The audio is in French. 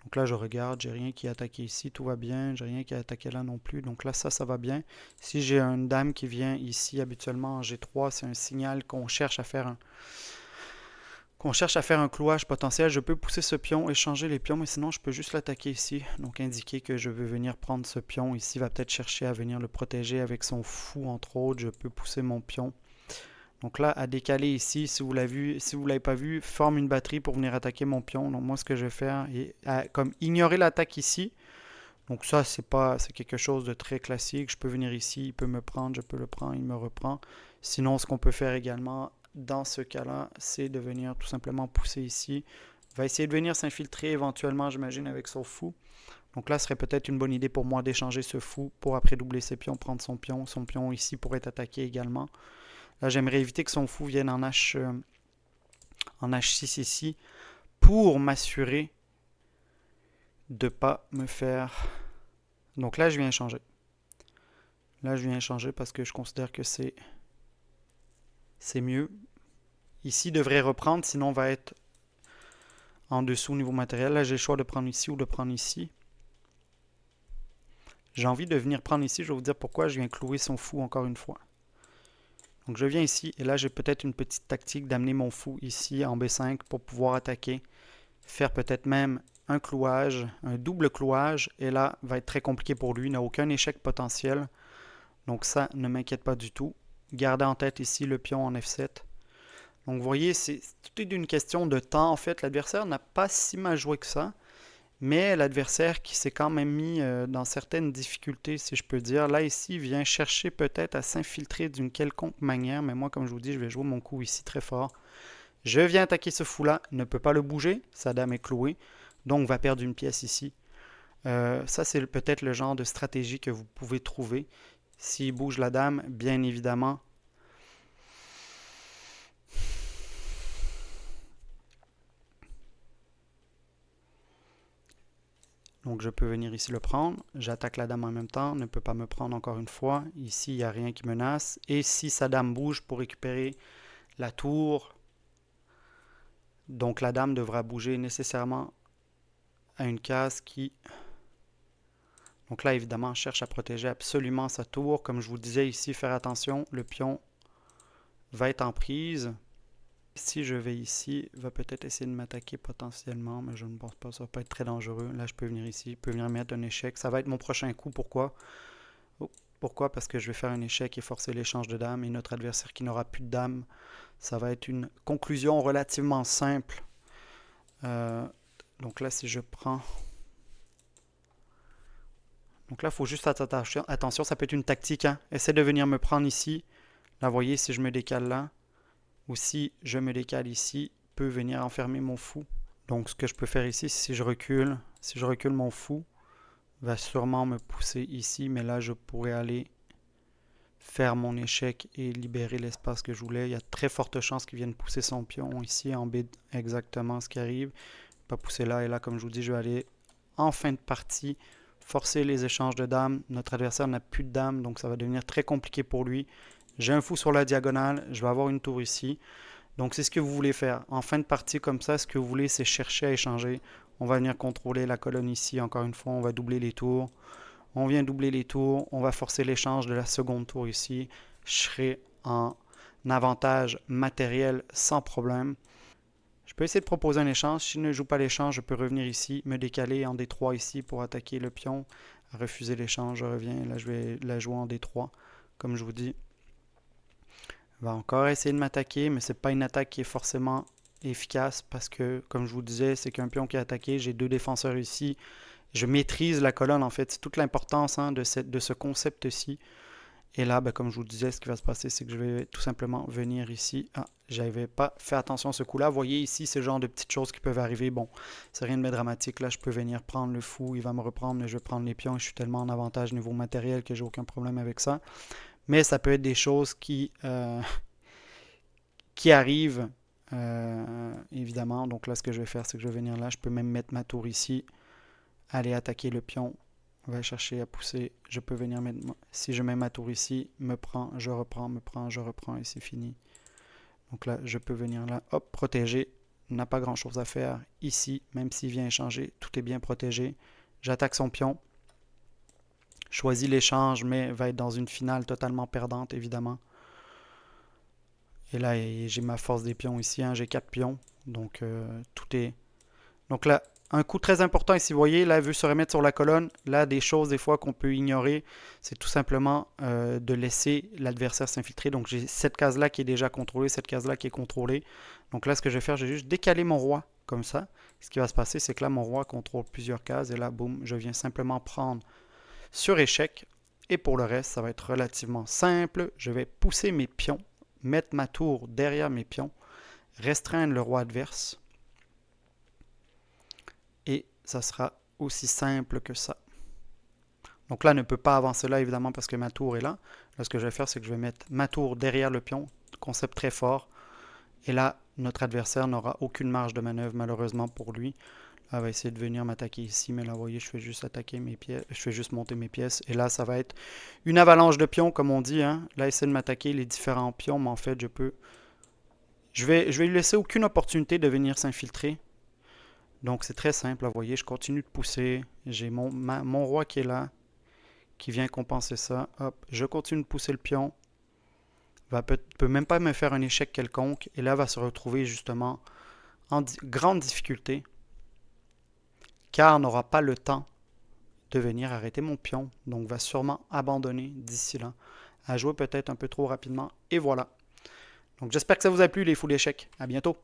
Donc là, je regarde, j'ai rien qui est attaqué ici, tout va bien, j'ai rien qui est attaqué là non plus. Donc là, ça va bien. Si j'ai une dame qui vient ici habituellement en G3, c'est un signal qu'on cherche à faire un clouage potentiel. Je peux pousser ce pion, échanger les pions, mais sinon je peux juste l'attaquer ici. Donc indiquer que je veux venir prendre ce pion. Ici, il va peut-être chercher à venir le protéger avec son fou, entre autres. Je peux pousser mon pion. Donc là, à décaler ici, si vous l'avez pas vu, forme une batterie pour venir attaquer mon pion. Donc moi, ce que je vais faire, est comme ignorer l'attaque ici. Donc ça, c'est quelque chose de très classique. Je peux venir ici, il peut me prendre, je peux le prendre, il me reprend. Sinon, ce qu'on peut faire également dans ce cas-là, c'est de venir tout simplement pousser ici. Il va essayer de venir s'infiltrer éventuellement, j'imagine, avec son fou. Donc là, ce serait peut-être une bonne idée pour moi d'échanger ce fou pour après doubler ses pions, prendre son pion. Son pion ici pourrait être attaqué également. Là, j'aimerais éviter que son fou vienne en H6 ici pour m'assurer de ne pas me faire... Donc là, je viens changer. Là, je viens changer parce que je considère que c'est mieux. Ici, devrait reprendre, sinon on va être en dessous au niveau matériel. Là, j'ai le choix de prendre ici ou de prendre ici. J'ai envie de venir prendre ici. Je vais vous dire pourquoi. Je viens clouer son fou encore une fois. Donc, je viens ici et là, j'ai peut-être une petite tactique d'amener mon fou ici en B5 pour pouvoir attaquer. Faire peut-être même un clouage, un double clouage. Et là, va être très compliqué pour lui. Il n'a aucun échec potentiel. Donc ça, ne m'inquiète pas du tout. Gardez en tête ici le pion en F7. Donc vous voyez, tout est d'une question de temps. En fait, l'adversaire n'a pas si mal joué que ça. Mais l'adversaire qui s'est quand même mis dans certaines difficultés, si je peux dire, là ici, vient chercher peut-être à s'infiltrer d'une quelconque manière. Mais moi, comme je vous dis, je vais jouer mon coup ici très fort. Je viens attaquer ce fou-là, ne peut pas le bouger. Sa dame est clouée. Donc va perdre une pièce ici. Ça, c'est peut-être le genre de stratégie que vous pouvez trouver. S'il bouge la dame, bien évidemment, donc je peux venir ici le prendre. J'attaque la dame en même temps, ne peut pas me prendre encore une fois. Ici, il n'y a rien qui menace. Et si sa dame bouge pour récupérer la tour, donc la dame devra bouger nécessairement à une case qui... Donc là, évidemment, cherche à protéger absolument sa tour. Comme je vous disais ici, faire attention, le pion va être en prise. Si je vais ici, il va peut-être essayer de m'attaquer potentiellement, mais je ne pense pas, ça va pas être très dangereux. Là, je peux venir ici, je peux venir mettre un échec. Ça va être mon prochain coup, pourquoi? Oh, pourquoi? Parce que je vais faire un échec et forcer l'échange de dames, et notre adversaire qui n'aura plus de dames, ça va être une conclusion relativement simple. Euh, donc là, si je prends... Donc là, il faut juste faire attention, ça peut être une tactique. Hein. Essaie de venir me prendre ici. Là, vous voyez, si je me décale là, ou si je me décale ici, peut venir enfermer mon fou. Donc ce que je peux faire ici, si je recule mon fou va sûrement me pousser ici, mais là je pourrais aller faire mon échec et libérer l'espace que je voulais. Il y a très forte chance qu'il vienne pousser son pion ici en B, exactement ce qui arrive. Pas pousser là et là, comme je vous dis, je vais aller en fin de partie forcer les échanges de dames. Notre adversaire n'a plus de dames, donc ça va devenir très compliqué pour lui. J'ai un fou sur la diagonale, je vais avoir une tour ici. Donc c'est ce que vous voulez faire. En fin de partie comme ça, ce que vous voulez, c'est chercher à échanger. On va venir contrôler la colonne ici, encore une fois, on va doubler les tours. On vient doubler les tours, on va forcer l'échange de la seconde tour ici. Je serai en avantage matériel sans problème. Je peux essayer de proposer un échange. Si je ne joue pas l'échange, je peux revenir ici, me décaler en D3 ici pour attaquer le pion. Refuser l'échange, je reviens. Là, je vais la jouer en D3, comme je vous dis. Il va encore essayer de m'attaquer, mais c'est pas une attaque qui est forcément efficace parce que, comme je vous disais, c'est qu'un pion qui est attaqué. J'ai deux défenseurs ici. Je maîtrise la colonne, en fait. C'est toute l'importance de ce concept-ci. Et là, comme je vous disais, ce qui va se passer, c'est que je vais tout simplement venir ici. Ah, j'avais pas fait attention à ce coup-là. Vous voyez ici, c'est le genre de petites choses qui peuvent arriver. Bon, c'est rien de dramatique. Là, je peux venir prendre le fou. Il va me reprendre, mais je vais prendre les pions. Je suis tellement en avantage niveau matériel que j'ai aucun problème avec ça. Mais ça peut être des choses qui arrivent, évidemment. Donc là, ce que je vais faire, c'est que je vais venir là. Je peux même mettre ma tour ici. Aller attaquer le pion. On va chercher à pousser. Je peux venir mettre... Si je mets ma tour ici, me prend, je reprends, et c'est fini. Donc là, je peux venir là. Hop, protéger. n'a pas grand chose à faire ici, même s'il vient échanger, tout est bien protégé. J'attaque son pion. Choisis l'échange, mais va être dans une finale totalement perdante, évidemment. Et là, j'ai ma force des pions ici, hein, j'ai 4 pions. Donc, tout est... Donc là, un coup très important ici, vous voyez, là, elle veut se remettre sur la colonne. Là, des choses, des fois, qu'on peut ignorer, c'est tout simplement de laisser l'adversaire s'infiltrer. Donc, j'ai cette case-là qui est déjà contrôlée, cette case-là qui est contrôlée. Donc là, ce que je vais faire, je vais juste décaler mon roi, comme ça. Ce qui va se passer, c'est que là, mon roi contrôle plusieurs cases. Et là, boum, je viens simplement prendre sur échec. Et pour le reste, ça va être relativement simple. Je vais pousser mes pions, mettre ma tour derrière mes pions, restreindre le roi adverse. Et ça sera aussi simple que ça. Donc là, elle ne peut pas avancer là, évidemment, parce que ma tour est là. Là, ce que je vais faire, c'est que je vais mettre ma tour derrière le pion. Concept très fort. Et là, notre adversaire n'aura aucune marge de manœuvre, malheureusement pour lui. Là, elle va essayer de venir m'attaquer ici, mais là, vous voyez, je fais juste attaquer mes pièces. Je fais juste monter mes pièces. Et là, ça va être une avalanche de pions, comme on dit. Hein. Là, essayer de m'attaquer les différents pions, mais en fait, je peux... Je vais lui laisser aucune opportunité de venir s'infiltrer. Donc, c'est très simple. Vous voyez, je continue de pousser. J'ai mon roi qui est là, qui vient compenser ça. Hop, je continue de pousser le pion. Peut même pas me faire un échec quelconque. Et là, va se retrouver justement en grande difficulté. Car n'aura pas le temps de venir arrêter mon pion. Donc, va sûrement abandonner d'ici là. À jouer peut-être un peu trop rapidement. Et voilà. Donc, j'espère que ça vous a plu, les fous d'échecs. À bientôt.